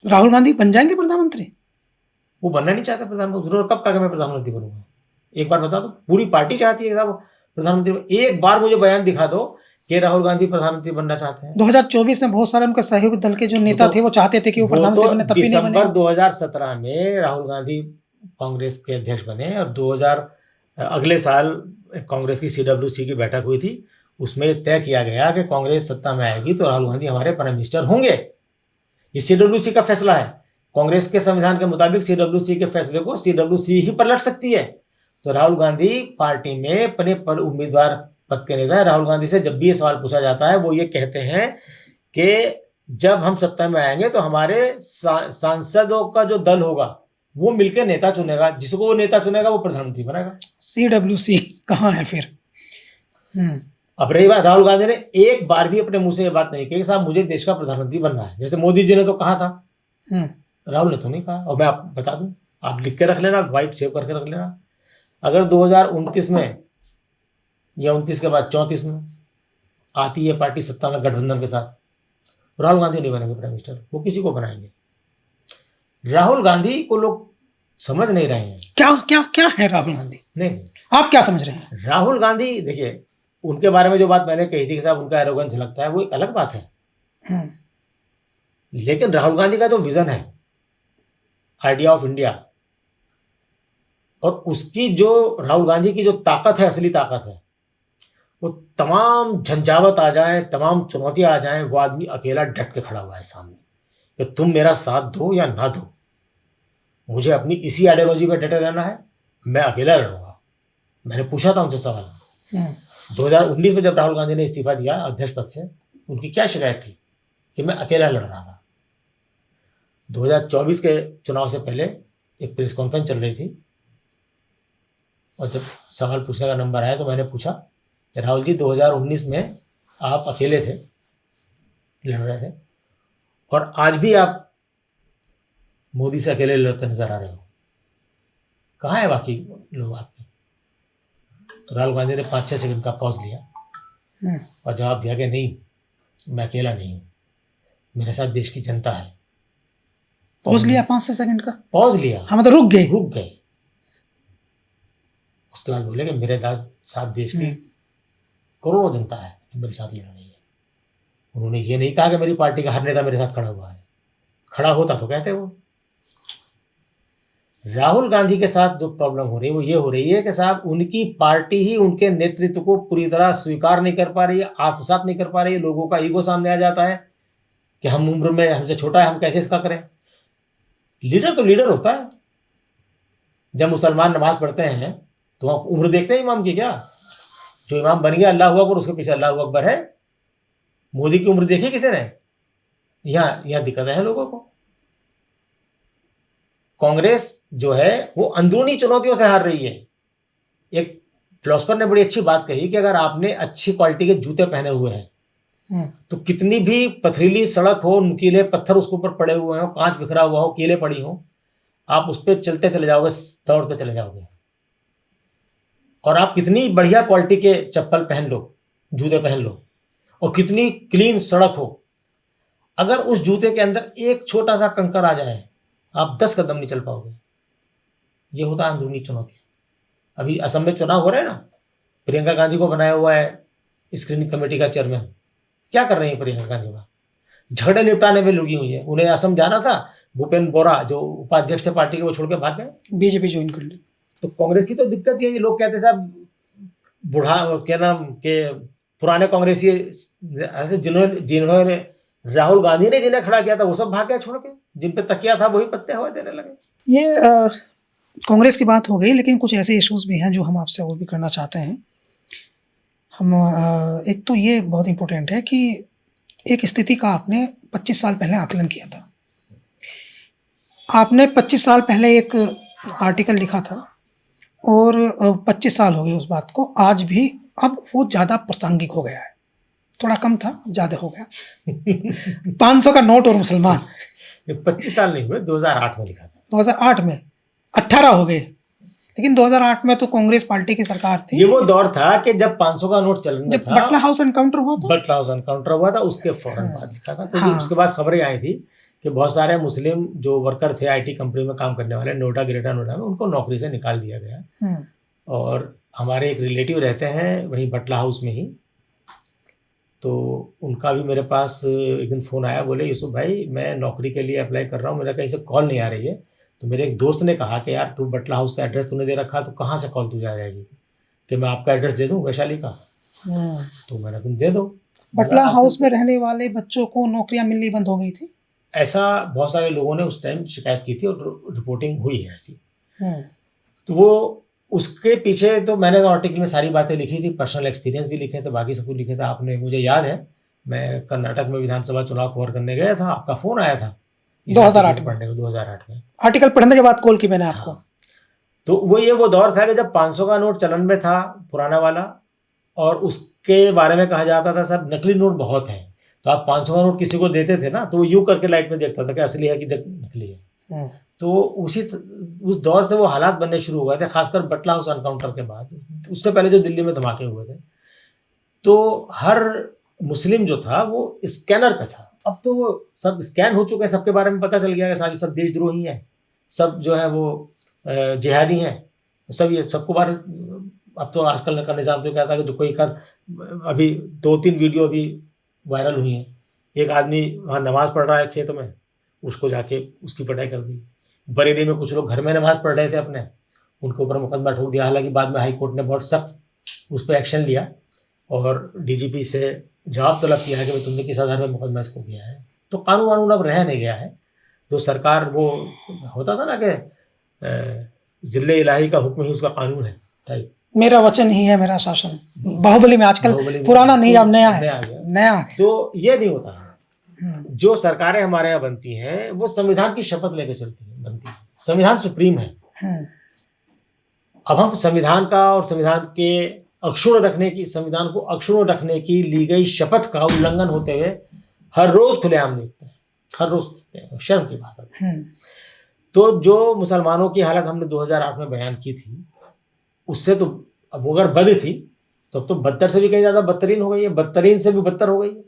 राहुल गांधी बन जाएंगे प्रधानमंत्री? वो बनना नहीं चाहता प्रधानमंत्री। उन्होंने कब कहा कि मैं प्रधानमंत्री बनूंगा? एक बार बता दो। पूरी पार्टी चाहती है कि साहब प्रधानमंत्री। एक बार मुझे बयान दिखा दो कि राहुल गांधी प्रधानमंत्री बनना चाहते हैं। 2024 में बहुत सारे उनके सहयोगी दल के जो नेता थे वो चाहते थे कि वो प्रधानमंत्री बने, तब भी नहीं बने। दिसंबर 2017 में राहुल गांधी कांग्रेस के अध्यक्ष बने और अगले साल कांग्रेस की CWC की बैठक हुई थी। उसमें तय किया गया कि कांग्रेस सत्ता में आएगी तो राहुल गांधी हमारे प्राइम मिनिस्टर होंगे। ये CWC का फैसला है। कांग्रेस के संविधान के मुताबिक CWC के फैसले को CWC ही पलट सकती है। तो राहुल गांधी पार्टी में अपने उम्मीदवार पद के नेता है। राहुल गांधी से जब भी ये सवाल पूछा जाता है वो ये कहते हैं कि जब हम सत्ता में आएंगे तो हमारे सांसदों का जो दल होगा वो मिलकर नेता चुनेगा, जिसको वो नेता चुनेगा वो प्रधानमंत्री बनेगा। CWC कहाँ है फिर? अब रही बात, राहुल गांधी ने एक बार भी अपने मुंह से ये बात नहीं की कि साहब मुझे देश का प्रधानमंत्री बनना है। जैसे मोदी जी ने तो कहा था, राहुल ने तो नहीं कहा। और मैं आप बता दूं, आप लिख के रख लेना, व्हाइट सेव करके रख लेना, अगर 2029 में या 29 के बाद 34 में आती है पार्टी सत्ता में गठबंधन के साथ, राहुल गांधी नहीं बनेंगे प्राइम मिनिस्टर, वो किसी को बनाएंगे। राहुल गांधी को लोग समझ नहीं रहे हैं। क्या क्या क्या है राहुल गांधी? नहीं, आप क्या समझ रहे हैं? राहुल गांधी, देखिए उनके बारे में जो बात मैंने कही थी कि साहब उनका एरोगेंस झलकता है, वो एक अलग बात है। लेकिन राहुल गांधी का जो विजन है, आइडिया ऑफ इंडिया, और उसकी जो राहुल गांधी की जो ताकत है, असली ताकत है, वो तमाम झंझावत आ जाए, तमाम चुनौतियां आ जाए, वो आदमी अकेला डट के खड़ा हुआ है सामने कि तुम मेरा साथ दो या ना दो, मुझे अपनी इसी आइडियोलॉजी पे डटे रहना है, मैं अकेला लड़ूंगा। मैंने पूछा था उनसे सवाल 2019 में जब राहुल गांधी ने इस्तीफा दिया अध्यक्ष पद से, उनकी क्या शिकायत थी कि मैं अकेला लड़ रहा था। 2024 के चुनाव से पहले एक प्रेस कॉन्फ्रेंस चल रही थी और जब सवाल पूछने का नंबर आया तो मैंने पूछा कि राहुल जी 2019 में आप अकेले थे, लड़ रहे थे, और आज भी आप मोदी से अकेले लड़ते नजर आ रहे हो, कहाँ है बाकी लोग आपके? राहुल गांधी ने 5-6 सेकंड का पॉज लिया और जवाब दिया कि नहीं, मैं अकेला नहीं हूं, मेरे साथ देश की जनता है। पॉज लिया? 5-6 सेकंड का पॉज लिया? हाँ, मतलब रुक गए। उसके बाद बोले कि मेरे साथ देश की करोड़ों जनता है, मेरे साथ लड़ रही है। उन्होंने ये नहीं कहा कि मेरी पार्टी का हर नेता मेरे साथ खड़ा हुआ है। खड़ा होता तो कहते वो। राहुल गांधी के साथ जो प्रॉब्लम हो रही है वो ये हो रही है कि साहब उनकी पार्टी ही उनके नेतृत्व को पूरी तरह स्वीकार नहीं कर पा रही है, आत्मसात नहीं कर पा रही है। लोगों का ईगो सामने आ जाता है कि हम उम्र में हमसे छोटा है, हम कैसे इसका करें। लीडर तो लीडर होता है। जब मुसलमान नमाज पढ़ते हैं तो आप उम्र देखते हैं इमाम की? क्या जो इमाम बन गया अल्लाह अकबर, उसके पीछे अल्लाह अकबर है। मोदी की उम्र देखी किसी ने? यहाँ दिक्कतें हैं लोगों को। कांग्रेस जो है वो अंदरूनी चुनौतियों से हार रही है। एक फिलोसफर ने बड़ी अच्छी बात कही कि अगर आपने अच्छी क्वालिटी के जूते पहने हुए हैं तो कितनी भी पथरीली सड़क हो, नुकीले पत्थर उसके ऊपर पड़े हुए हो, कांच बिखरा हुआ हो, कीले पड़ी हो, आप उस पर चलते चले जाओगे, दौड़ते चले जाओगे। और आप कितनी बढ़िया क्वालिटी के चप्पल पहन लो, जूते पहन लो, और कितनी क्लीन सड़क हो, अगर उस जूते के अंदर एक छोटा सा कंकर आ जाए, आप 10 कदम नहीं चल पाओगे। ये होता है अंदरूनी चुनौती। अभी असम में चुनाव हो रहे हैं ना, प्रियंका गांधी को बनाया हुआ है स्क्रीनिंग कमेटी का चेयरमैन। क्या कर रही है प्रियंका गांधी? वहां झगड़े निपटाने में लगी हुई है। उन्हें असम जाना था, भूपेंद्र बोरा जो उपाध्यक्ष थे पार्टी के, वो छोड़ के भाग गए, बीजेपी ज्वाइन कर ली। तो कांग्रेस की तो दिक्कत ये है, लोग कहते साहब बुढ़ा क्या नाम के पुराने कांग्रेसी जिन्होंने राहुल गांधी ने जिन्हें खड़ा किया था वो सब भाग गए छोड़ के, जिन पे तकिया था वही पत्ते हवा देने लगे। ये कांग्रेस की बात हो गई, लेकिन कुछ ऐसे इश्यूज भी हैं जो हम आपसे और भी करना चाहते हैं। हम एक तो ये बहुत इम्पोर्टेंट है कि एक स्थिति का आपने 25 साल पहले आकलन किया था। आपने 25 साल पहले एक आर्टिकल लिखा था और 25 साल हो गए उस बात को, आज भी अब वो ज़्यादा प्रासंगिक हो गया है। थोड़ा कम था, अब ज़्यादा हो गया। 500 का नोट और मुसलमान। 25 साल नहीं हुए, 2008 में लिखा था। 2008 में 18 हो गए, लेकिन 2008 में तो कांग्रेस पार्टी की सरकार थी। ये वो दौर था कि जब 500 का नोट चलन में था, बटला हाउस एनकाउंटर हुआ था। बटला हाउस एनकाउंटर हुआ था, उसके फौरन बाद लिखा था। क्योंकि उसके बाद खबरें आई थी कि बहुत सारे मुस्लिम जो वर्कर थे आईटी कंपनी में काम करने वाले नोएडा, ग्रेटर नोएडा में, उनको नौकरी से निकाल दिया गया। और हमारे एक रिलेटिव रहते हैं वहीं बटला हाउस में ही, तो उनका भी मेरे पास एक दिन फ़ोन आया, बोले यूसुफ भाई मैं नौकरी के लिए अप्लाई कर रहा हूँ, मेरा कहीं से कॉल नहीं आ रही है। तो मेरे एक दोस्त ने कहा कि यार तू बटला हाउस का एड्रेस तूने दे रखा, तो कहाँ से कॉल तुझे आ जाएगी, कि मैं आपका एड्रेस दे दूँ वैशाली का। तो मैंने, तुम दे दो। बटला हाउस में रहने वाले बच्चों को नौकरियां मिलनी बंद हो गई थी, ऐसा बहुत सारे लोगों ने उस टाइम शिकायत की थी और रिपोर्टिंग हुई है ऐसी। तो वो उसके पीछे तो मैंने तो आर्टिकल में सारी बातें लिखी थी, पर्सनल एक्सपीरियंस भी लिखे थे, बाकी सब कुछ लिखे थे। आपने, मुझे याद है मैं कर्नाटक में विधानसभा चुनाव कवर करने गया था, आपका फ़ोन आया था 2008 में। 2008 में आर्टिकल पढ़ने के बाद कॉल की मैंने आपको। हाँ। तो वो दौर था कि जब 500 का नोट चलन में था, पुराना वाला, और उसके बारे में कहा जाता था सब नकली नोट बहुत हैं, तो आप 500 का नोट किसी को देते थे ना, तो वो यूँ करके लाइट में देखता था कि असली है कि नकली है। तो उस दौर से वो हालात बनने शुरू हुए थे, खासकर बटला हाउस एनकाउंटर के बाद। उससे पहले जो दिल्ली में धमाके हुए थे, तो हर मुस्लिम जो था वो स्कैनर पे था। अब तो वो सब स्कैन हो चुके हैं, सबके बारे में पता चल गया कि सब देशद्रोही हैं, सब जो है वो जिहादी हैं, सब ये सबको बार। अब तो आजकल का निज़ाम तो कहता है कि जो कोई कर, अभी 2-3 वीडियो अभी वायरल हुई हैं। एक आदमी वहाँ नमाज़ पढ़ रहा है खेत में, उसको जाके उसकी पिटाई कर दी। बरेली में कुछ लोग घर में नमाज़ पढ़ रहे थे अपने, उनके ऊपर मुकदमा ठोक दिया। हालांकि बाद में हाई कोर्ट ने बहुत सख्त उस पर एक्शन लिया और डीजीपी से जवाब तलब किया है कि भाई तुमने किस आधार पर मुकदमा इसको किया है। तो कानून वानून अब रह नहीं गया है। जो सरकार, वो होता था ना कि ज़िल्ले इलाही का हुक्म ही उसका कानून है टाइप, मेरा वचन ही है मेरा शासन। बाहुबली में आजकल पुराना नहीं, अब नया है, नया। तो ये नहीं होता है। जो सरकारें हमारे यहाँ बनती हैं वो संविधान की शपथ लेकर चलती हैं, बनती है। संविधान सुप्रीम है। अब हम संविधान का और संविधान के अक्षुण्ण रखने की, संविधान को अक्षुण्ण रखने की ली गई शपथ का उल्लंघन होते हुए हर रोज खुलेआम देखते हैं, हर रोज देखते हैं। शर्म की बात है। तो जो मुसलमानों की हालत हमने 2008 में बयान की थी, उससे तो अब वो अगर बद थी तो अब तो बदतर से भी कहीं ज़्यादा बदतरीन हो गई है, बदतरीन से भी बदतर हो गई है।